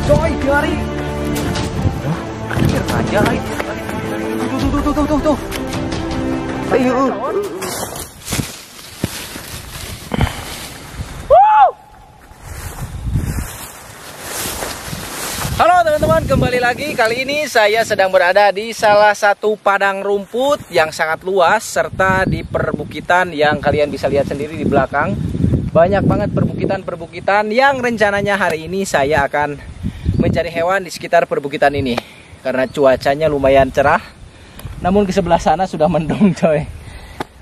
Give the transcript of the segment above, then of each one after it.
coy, lari. Hampir aja, tuh. Ayo. Halo teman-teman, kembali lagi. Kali ini saya sedang berada di salah satu padang rumput yang sangat luas serta di perbukitan yang kalian bisa lihat sendiri di belakang. Banyak banget perbukitan-perbukitan yang rencananya hari ini saya akan mencari hewan di sekitar perbukitan ini. Karena cuacanya lumayan cerah, namun ke sebelah sana sudah mendung coy.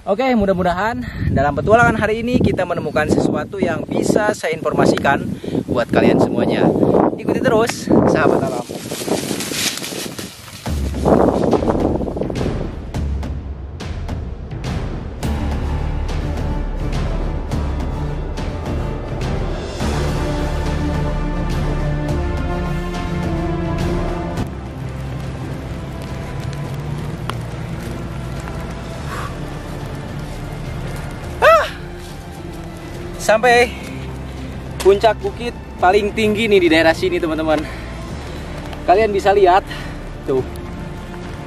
Oke, mudah-mudahan dalam petualangan hari ini kita menemukan sesuatu yang bisa saya informasikan buat kalian semuanya. Ikuti terus, sahabat alam. Sampai puncak bukit paling tinggi nih di daerah sini teman-teman. Kalian bisa lihat tuh,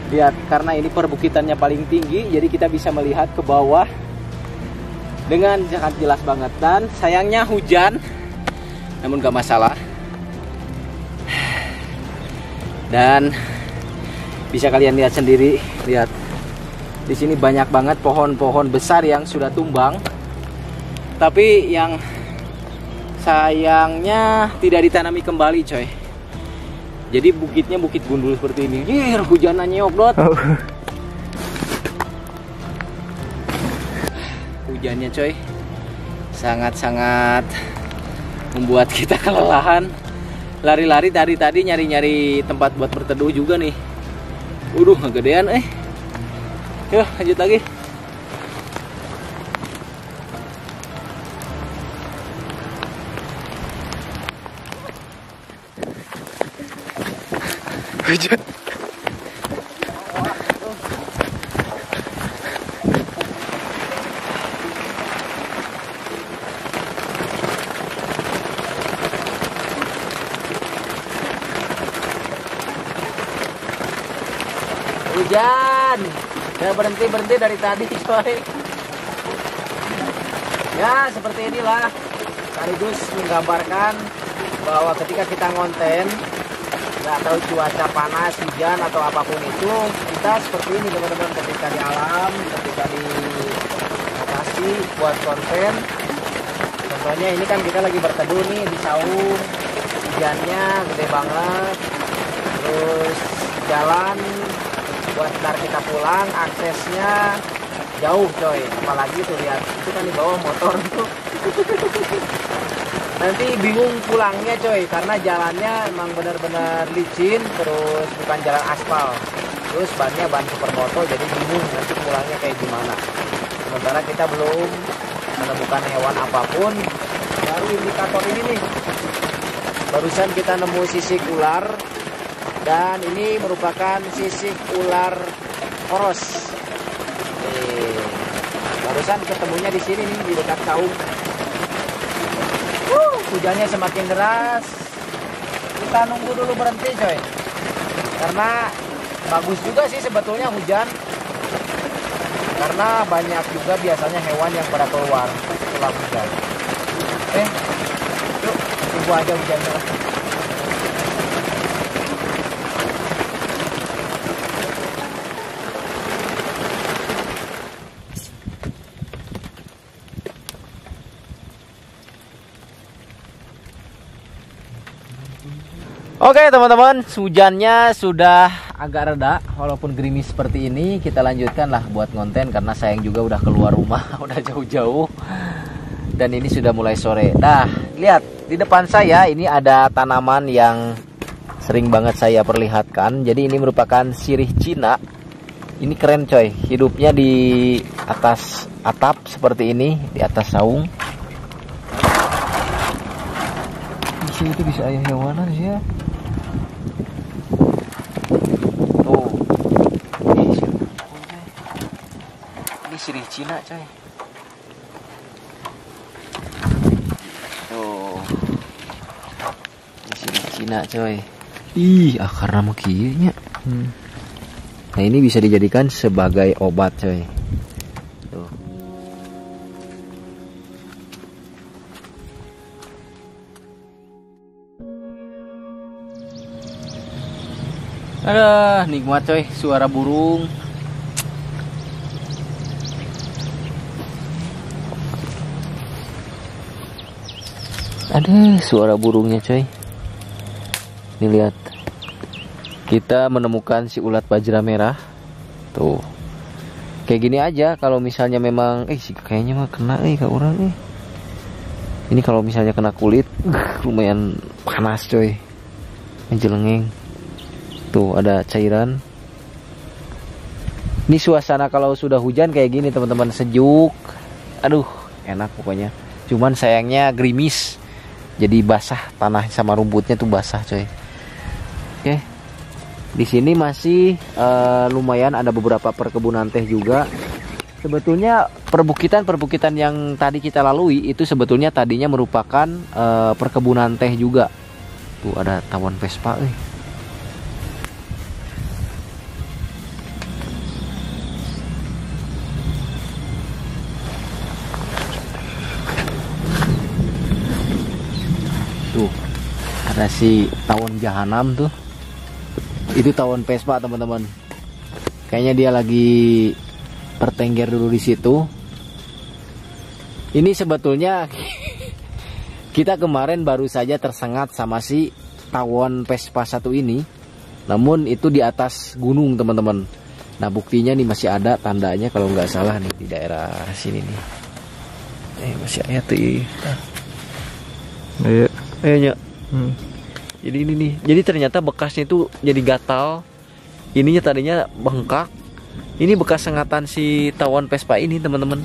lihat, karena ini perbukitannya paling tinggi, jadi kita bisa melihat ke bawah dengan sangat jelas banget. Dan sayangnya hujan, namun gak masalah. Dan bisa kalian lihat sendiri, lihat di sini banyak banget pohon-pohon besar yang sudah tumbang. Tapi yang sayangnya tidak ditanami kembali coy. Jadi bukitnya bukit gundul seperti ini. Hujanan nyok. Hujannya coy sangat-sangat membuat kita kelelahan. Lari-lari dari tadi nyari-nyari tempat buat berteduh juga nih. Ngegedean Yuk lanjut lagi. Hujan. Udah berhenti dari tadi coy. Ya seperti inilah, sekaligus menggambarkan bahwa ketika kita ngonten, nggak tahu cuaca panas, hujan atau apapun itu, kita seperti ini teman-teman, ketika di alam, ketika di lokasi buat konten. Contohnya ini kan kita lagi berteduh nih di saung, hujannya gede banget, terus jalan buat ntar kita pulang aksesnya jauh coy, apalagi tuh lihat itu kan di bawah motor tuh. Nanti bingung pulangnya coy, karena jalannya emang benar-benar licin, terus bukan jalan aspal, terus bannya ban supermoto, jadi bingung nanti pulangnya kayak gimana. Sementara kita belum menemukan hewan apapun. Baru indikator ini nih, barusan kita nemu sisik ular, dan ini merupakan sisik ular poros. Barusan ketemunya di sini nih, di dekat saung. Hujannya semakin deras, kita nunggu dulu berhenti coy, karena bagus juga sih sebetulnya hujan, karena banyak juga biasanya hewan yang pada keluar setelah hujan. Yuk tunggu aja hujannya. Oke teman-teman, hujannya sudah agak reda, walaupun gerimis seperti ini. Kita lanjutkan lah buat konten, karena sayang juga udah keluar rumah, udah jauh-jauh, dan ini sudah mulai sore. Nah, lihat di depan saya ini ada tanaman yang sering banget saya perlihatkan. Jadi ini merupakan sirih Cina. Ini keren coy, hidupnya di atas atap seperti ini, di atas saung. Di sini tuh bisa ayah hewanan sih ya. Ini sirih Cina coy. Tuh. Ini Sirik Cina coy. Ih, akarna mah kieu nya. Nah, ini bisa dijadikan sebagai obat coy. Tuh. Aduh, nikmat coy suara burung. Ada suara burungnya coy. Ini lihat. Kita menemukan si ulat bajra merah. Tuh. Kayak gini aja kalau misalnya memang sih kayaknya mah kena ke orang . Ini kalau misalnya kena kulit lumayan panas coy. Menjelengeng. Tuh ada cairan. Ini suasana kalau sudah hujan kayak gini teman-teman, sejuk. Aduh, enak pokoknya. Cuman sayangnya gerimis. Jadi basah, tanah sama rumputnya tuh basah coy. Oke. Di sini masih lumayan ada beberapa perkebunan teh juga. Sebetulnya perbukitan yang tadi kita lalui itu sebetulnya tadinya merupakan perkebunan teh juga. Tuh ada tawon Vespa Tuh ada si tawon jahanam tuh. Itu tawon Vespa teman-teman. Kayaknya dia lagi bertengger dulu di situ. Ini sebetulnya kita kemarin baru saja tersengat sama si tawon Vespa satu ini. Namun itu di atas gunung teman-teman. Nah buktinya nih masih ada tandanya kalau nggak salah nih di daerah sini nih. Masih ada tuh. Iya. Jadi ini nih. Jadi ternyata bekasnya itu jadi gatal. Ininya tadinya bengkak. Ini bekas sengatan si tawon Vespa ini teman-teman.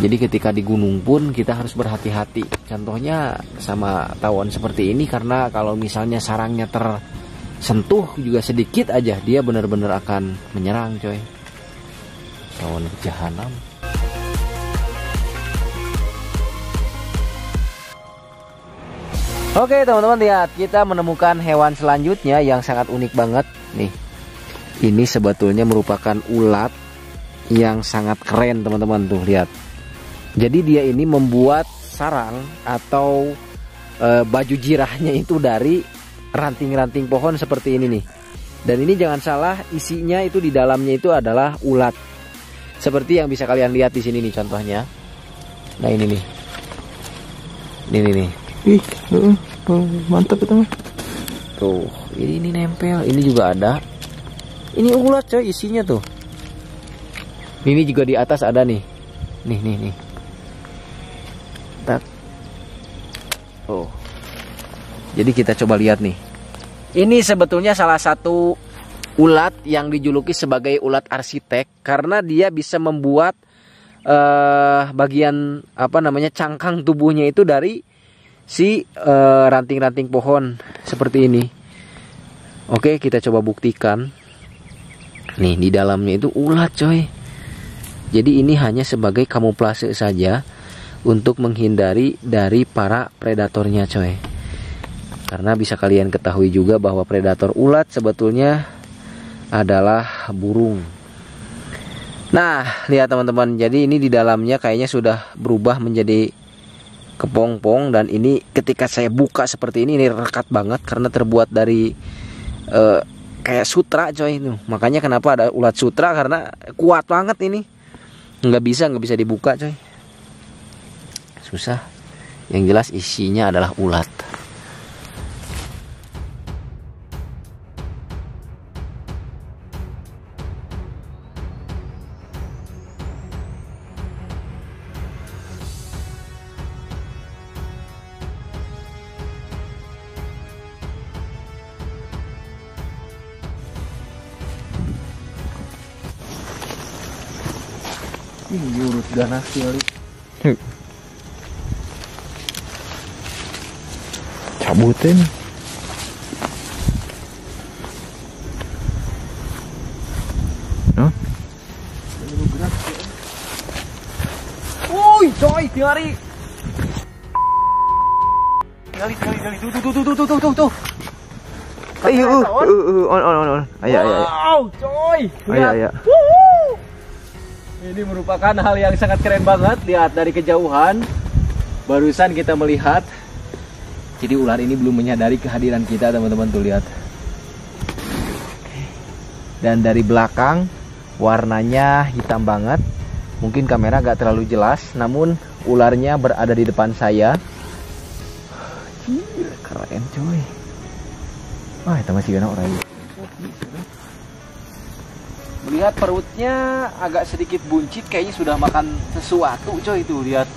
Jadi ketika di gunung pun kita harus berhati-hati. Contohnya sama tawon seperti ini karena kalau misalnya sarangnya tersentuh juga sedikit aja dia benar-benar akan menyerang coy. Tawon jahanam. Oke teman-teman, lihat kita menemukan hewan selanjutnya yang sangat unik banget nih. Ini sebetulnya merupakan ulat yang sangat keren teman-teman, tuh lihat. Jadi dia ini membuat sarang atau baju jirahnya itu dari ranting-ranting pohon seperti ini nih. Dan ini jangan salah, isinya itu di dalamnya itu adalah ulat. Seperti yang bisa kalian lihat di sini nih contohnya. Nah ini nih. Ini nih. Ih, mantap itu mah. Tuh, ini nempel. Ini juga ada. Ini ulat coy isinya tuh. Ini juga di atas ada nih. Nih. Tak. Oh. Jadi kita coba lihat nih. Ini sebetulnya salah satu ulat yang dijuluki sebagai ulat arsitek karena dia bisa membuat bagian cangkang tubuhnya itu dari si ranting-ranting pohon seperti ini. Oke, kita coba buktikan. Nih di dalamnya itu ulat coy. Jadi ini hanya sebagai kamuflase saja untuk menghindari dari para predatornya coy. Karena bisa kalian ketahui juga bahwa predator ulat sebetulnya adalah burung. Nah, lihat teman-teman. Jadi ini di dalamnya kayaknya sudah berubah menjadi kepompong, dan ini ketika saya buka seperti ini rekat banget karena terbuat dari kayak sutra coy itu. Makanya kenapa ada ulat sutra, karena kuat banget ini. Nggak bisa dibuka coy. Susah. Yang jelas isinya adalah ulat. Ini urut ganas sekali. Cabutin. Woi, coy, tiari. Tuh. Ayo, on. Ayo. Wow, coy. Ayo. Ini merupakan hal yang sangat keren banget. Lihat dari kejauhan. Barusan kita melihat. Jadi ular ini belum menyadari kehadiran kita, teman-teman, tuh lihat. Dan dari belakang warnanya hitam banget. Mungkin kamera gak terlalu jelas, namun ularnya berada di depan saya. Keren coy. Wah, itu masih kena orang. Melihat perutnya agak sedikit buncit, kayaknya sudah makan sesuatu coy, itu lihat.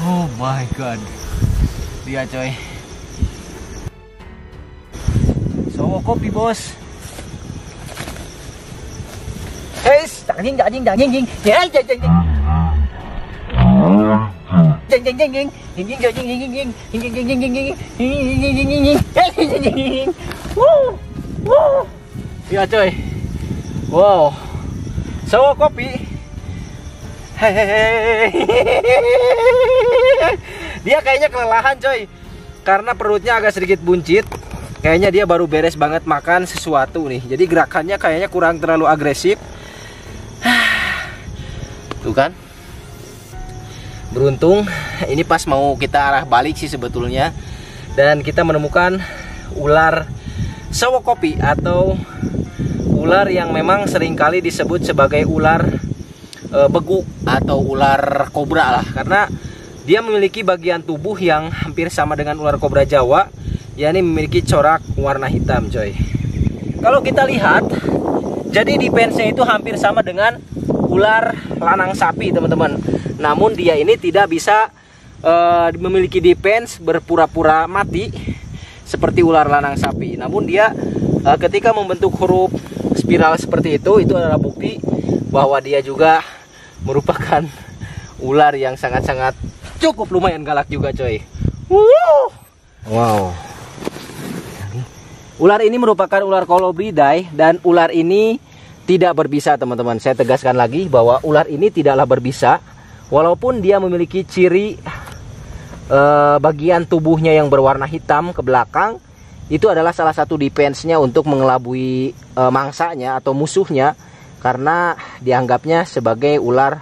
Oh my god. Lihat coy. So kopi bos. Hey, jing. Ya coy. Wow. So kopi. Dia kayaknya kelelahan coy, karena perutnya agak sedikit buncit. Kayaknya dia baru beres banget makan sesuatu nih. Jadi gerakannya kayaknya kurang terlalu agresif. Tuh kan. Beruntung ini pas mau kita arah balik sih sebetulnya. Dan kita menemukan ular sawokopi atau ular yang memang seringkali disebut sebagai ular begu atau ular kobra lah, karena dia memiliki bagian tubuh yang hampir sama dengan ular kobra Jawa, yakni memiliki corak warna hitam coy. Kalau kita lihat, jadi defense-nya itu hampir sama dengan ular lanang sapi teman-teman. Namun dia ini tidak bisa memiliki defense berpura-pura mati seperti ular lanang sapi. Namun dia ketika membentuk huruf spiral seperti itu adalah bukti bahwa dia juga merupakan ular yang sangat-sangat cukup lumayan galak juga coy. Wow. Ular ini merupakan ular Colubridae dan ular ini tidak berbisa teman-teman. Saya tegaskan lagi bahwa ular ini tidaklah berbisa. Walaupun dia memiliki ciri bagian tubuhnya yang berwarna hitam ke belakang, itu adalah salah satu defense-nya untuk mengelabui mangsanya atau musuhnya, karena dianggapnya sebagai ular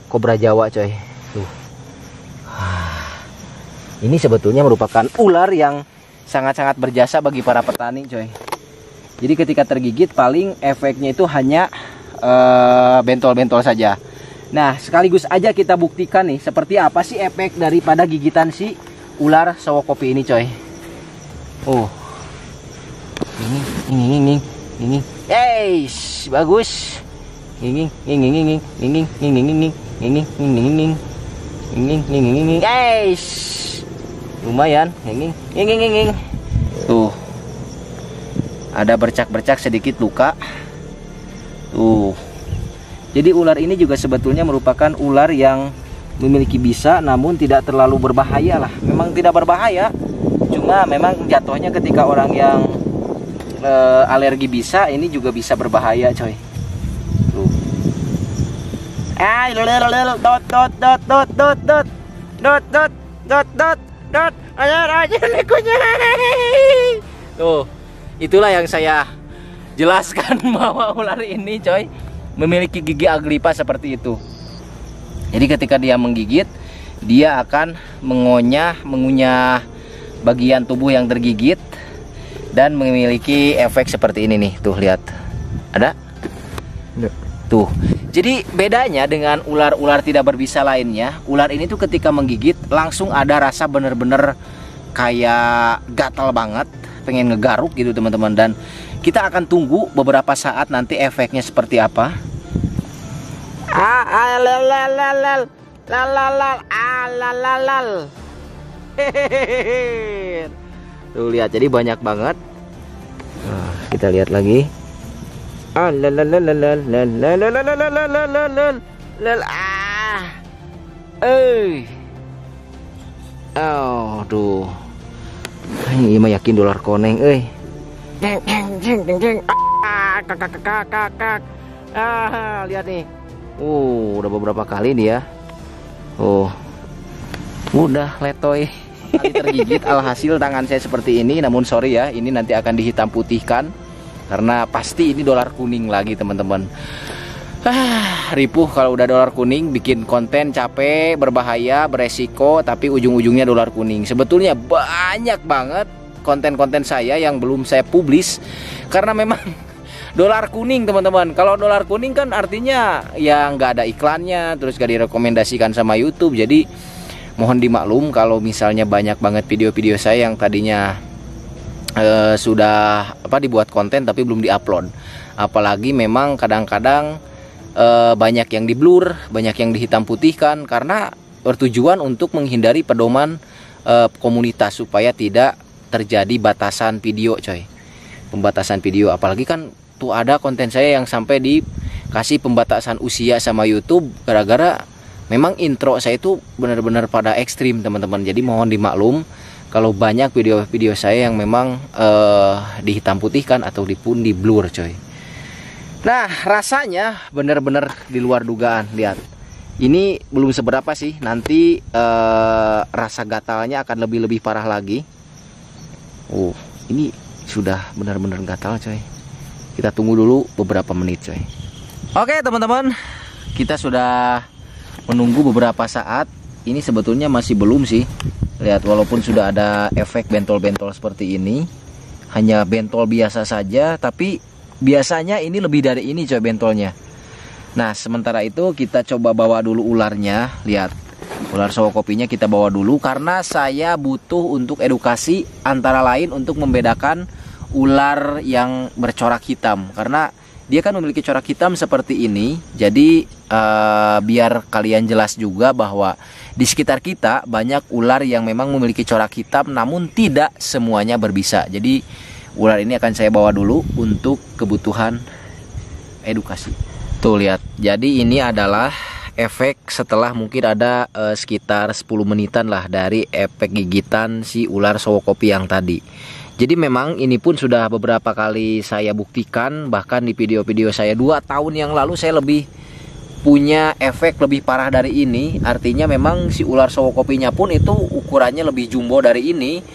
kobra Jawa coy. Tuh. Ini sebetulnya merupakan ular yang sangat-sangat berjasa bagi para petani coy. Jadi ketika tergigit paling efeknya itu hanya bentol-bentol saja. Nah, sekaligus aja kita buktikan nih seperti apa sih efek daripada gigitan si ular sawokopi ini coy. Oh. Ini. Bagus. Ini. Lumayan. Tuh. Ada bercak-bercak sedikit luka. Tuh. Jadi ular ini juga sebetulnya merupakan ular yang memiliki bisa, namun tidak terlalu berbahaya lah. Memang tidak berbahaya, cuma memang jatuhnya ketika orang yang alergi bisa, ini juga bisa berbahaya coy. Tuh. Tuh, itulah yang saya jelaskan bahwa ular ini coy memiliki gigi aglipa seperti itu. Jadi ketika dia menggigit, dia akan mengunyah bagian tubuh yang tergigit dan memiliki efek seperti ini nih. Tuh lihat, ada? Tuh. Jadi bedanya dengan ular-ular tidak berbisa lainnya, ular ini tuh ketika menggigit langsung ada rasa bener-bener kayak gatal banget, pengen ngegaruk gitu teman-teman. Dan kita akan tunggu beberapa saat nanti efeknya seperti apa. Tuh lihat, jadi banyak banget. Nah, kita lihat lagi. Oh, tuh. Ini mah yakin dolar koneng, lihat nih. Udah beberapa kali nih ya. Udah letoy. Kali tergigit, alhasil tangan saya seperti ini. Namun sorry ya, ini nanti akan dihitam putihkan karena pasti ini dolar kuning lagi teman-teman. Ripuh kalau udah dolar kuning, bikin konten capek, berbahaya, beresiko, tapi ujung-ujungnya dolar kuning. Sebetulnya banyak banget konten-konten saya yang belum saya publis karena memang dolar kuning teman-teman. Kalau dolar kuning kan artinya ya nggak ada iklannya, terus gak direkomendasikan sama YouTube. Jadi mohon dimaklum kalau misalnya banyak banget video-video saya yang tadinya sudah dibuat konten tapi belum diupload. Apalagi memang kadang-kadang banyak yang di blur, banyak yang dihitam putihkan karena bertujuan untuk menghindari pedoman komunitas supaya tidak terjadi batasan video coy. Pembatasan video, apalagi kan tuh ada konten saya yang sampai dikasih pembatasan usia sama YouTube gara-gara memang intro saya itu benar-benar pada ekstrim teman-teman. Jadi mohon dimaklum kalau banyak video-video saya yang memang dihitam putihkan atau pun di blur coy. Nah rasanya benar-benar di luar dugaan. Lihat, ini belum seberapa sih. Nanti rasa gatalnya akan lebih parah lagi. Ini sudah benar-benar gatal coy. Kita tunggu dulu beberapa menit coy. Oke teman-teman, kita sudah menunggu beberapa saat. Ini sebetulnya masih belum sih. Lihat, walaupun sudah ada efek bentol-bentol seperti ini, hanya bentol biasa saja, tapi biasanya ini lebih dari ini coy bentolnya. Nah sementara itu kita coba bawa dulu ularnya. Lihat, ular sowokopinya kita bawa dulu karena saya butuh untuk edukasi, antara lain untuk membedakan ular yang bercorak hitam, karena dia kan memiliki corak hitam seperti ini. Jadi biar kalian jelas juga bahwa di sekitar kita banyak ular yang memang memiliki corak hitam, namun tidak semuanya berbisa. Jadi ular ini akan saya bawa dulu untuk kebutuhan edukasi. Tuh lihat, jadi ini adalah efek setelah mungkin ada sekitar 10 menitan lah dari efek gigitan si ular sowokopi yang tadi. Jadi memang ini pun sudah beberapa kali saya buktikan, bahkan di video-video saya 2 tahun yang lalu saya lebih punya efek lebih parah dari ini. Artinya memang si ular sowokopinya pun itu ukurannya lebih jumbo dari ini,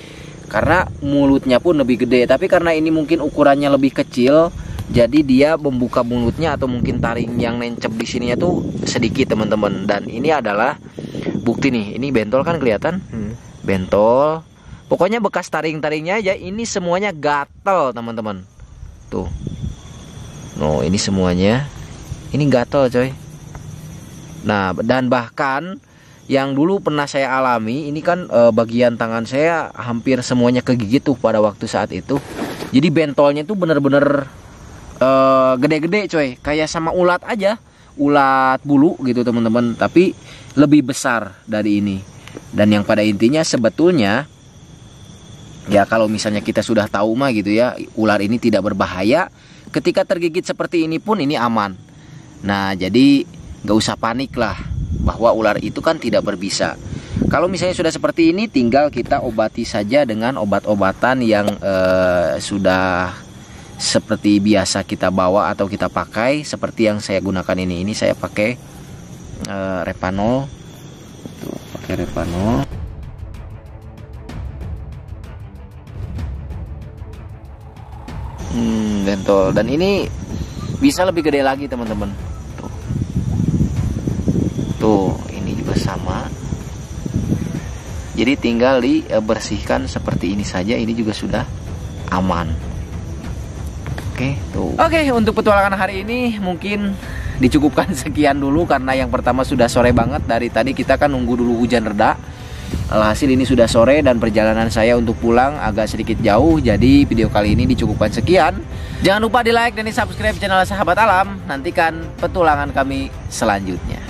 karena mulutnya pun lebih gede. Tapi karena ini mungkin ukurannya lebih kecil, jadi dia membuka mulutnya atau mungkin taring yang nencep di sininya tuh sedikit teman-teman. Dan ini adalah bukti nih, ini bentol kan kelihatan, bentol. Pokoknya bekas taring-taringnya aja, ini semuanya gatel teman-teman. Tuh, no, ini semuanya, ini gatel coy. Nah, dan bahkan yang dulu pernah saya alami, ini kan bagian tangan saya hampir semuanya kegigit tuh pada waktu saat itu. Jadi bentolnya tuh bener-bener gede-gede coy, kayak sama ulat aja, ulat bulu gitu teman-teman, tapi lebih besar dari ini. Dan yang pada intinya sebetulnya ya kalau misalnya kita sudah tahu mah gitu ya, ular ini tidak berbahaya, ketika tergigit seperti ini pun ini aman. Nah jadi gak usah panik lah bahwa ular itu kan tidak berbisa. Kalau misalnya sudah seperti ini, tinggal kita obati saja dengan obat-obatan yang sudah seperti biasa kita bawa atau kita pakai. Seperti yang saya gunakan ini saya pakai Repanol. Tuh, pakai Repanol. Bentol, dan ini bisa lebih gede lagi teman-teman. Tuh, ini juga sama. Jadi tinggal dibersihkan seperti ini saja, ini juga sudah aman. Oke, tuh. Oke, untuk petualangan hari ini mungkin dicukupkan sekian dulu, karena yang pertama sudah sore banget. Dari tadi kita kan nunggu dulu hujan reda. Alhasil ini sudah sore dan perjalanan saya untuk pulang agak sedikit jauh. Jadi video kali ini dicukupkan sekian. Jangan lupa di like dan di subscribe channel Sahabat Alam. Nantikan petualangan kami selanjutnya.